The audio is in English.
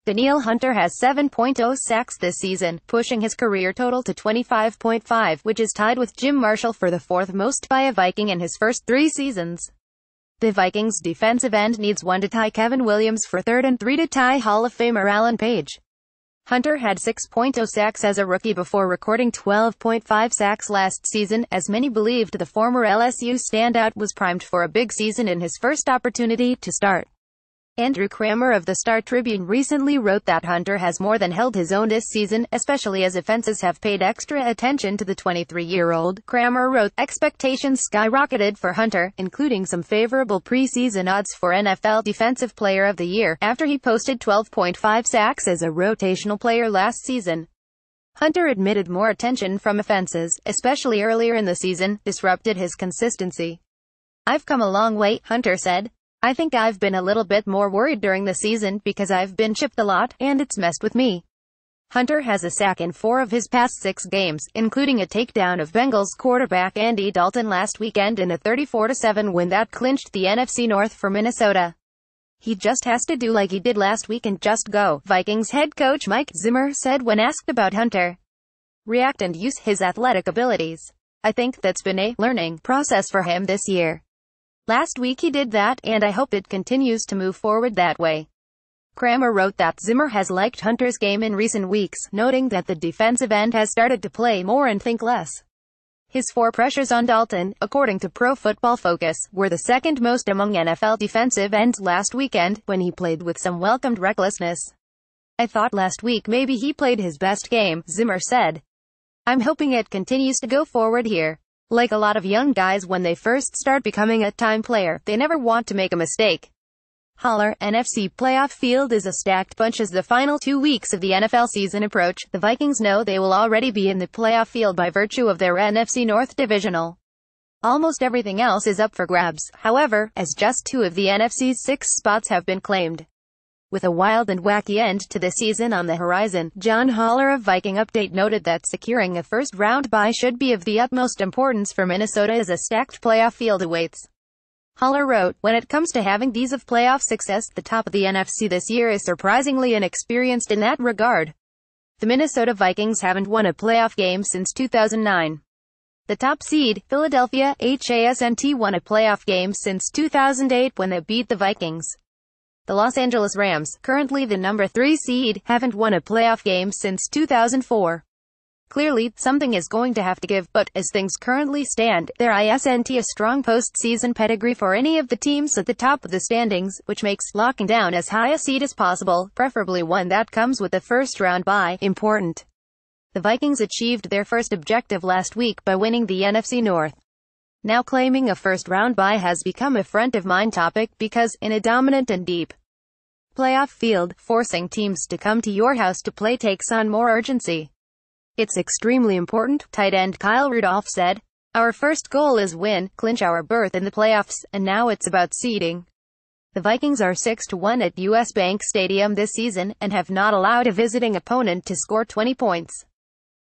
Danielle Hunter has 7.0 sacks this season, pushing his career total to 25.5, which is tied with Jim Marshall for the fourth most by a Viking in his first 3 seasons. The Vikings' defensive end needs 1 to tie Kevin Williams for third and 3 to tie Hall of Famer Alan Page. Hunter had 6.0 sacks as a rookie before recording 12.5 sacks last season, as many believed the former LSU standout was primed for a big season in his first opportunity to start. Andrew Kramer of the Star-Tribune recently wrote that Hunter has more than held his own this season, especially as offenses have paid extra attention to the 23-year-old. Kramer wrote, expectations skyrocketed for Hunter, including some favorable preseason odds for NFL Defensive Player of the Year, after he posted 12.5 sacks as a rotational player last season. Hunter admitted more attention from offenses, especially earlier in the season, disrupted his consistency. I've come a long way, Hunter said. I think I've been a little bit more worried during the season because I've been chipped a lot, and it's messed with me. Hunter has a sack in 4 of his past 6 games, including a takedown of Bengals quarterback Andy Dalton last weekend in a 34-7 win that clinched the NFC North for Minnesota. He just has to do like he did last week and just go, Vikings head coach Mike Zimmer said when asked about Hunter. React and use his athletic abilities. I think that's been a learning process for him this year. Last week he did that, and I hope it continues to move forward that way. Kramer wrote that Zimmer has liked Hunter's game in recent weeks, noting that the defensive end has started to play more and think less. His 4 pressures on Dalton, according to Pro Football Focus, were the second most among NFL defensive ends last weekend, when he played with some welcomed recklessness. I thought last week maybe he played his best game, Zimmer said. I'm hoping it continues to go forward here. Like a lot of young guys when they first start becoming a time player, they never want to make a mistake. Holler, NFC playoff field is a stacked bunch as the final 2 weeks of the NFL season approach. The Vikings know they will already be in the playoff field by virtue of their NFC North divisional. Almost everything else is up for grabs, however, as just 2 of the NFC's 6 spots have been claimed. With a wild and wacky end to the season on the horizon, John Holler of Viking Update noted that securing a first-round bye should be of the utmost importance for Minnesota as a stacked playoff field awaits. Holler wrote, when it comes to having these of playoff success, the top of the NFC this year is surprisingly inexperienced in that regard. The Minnesota Vikings haven't won a playoff game since 2009. The top seed, Philadelphia Hasn't won a playoff game since 2008 when they beat the Vikings. The Los Angeles Rams, currently the number 3 seed, haven't won a playoff game since 2004. Clearly, something is going to have to give, but, as things currently stand, there isn't a strong postseason pedigree for any of the teams at the top of the standings, which makes locking down as high a seed as possible, preferably one that comes with a first-round bye, important. The Vikings achieved their first objective last week by winning the NFC North. Now claiming a first-round bye has become a front-of-mind topic because, in a dominant and deep playoff field, forcing teams to come to your house to play takes on more urgency. It's extremely important, tight end Kyle Rudolph said. Our first goal is win, clinch our berth in the playoffs, and now it's about seeding. The Vikings are 6-1 at US Bank Stadium this season, and have not allowed a visiting opponent to score 20 points.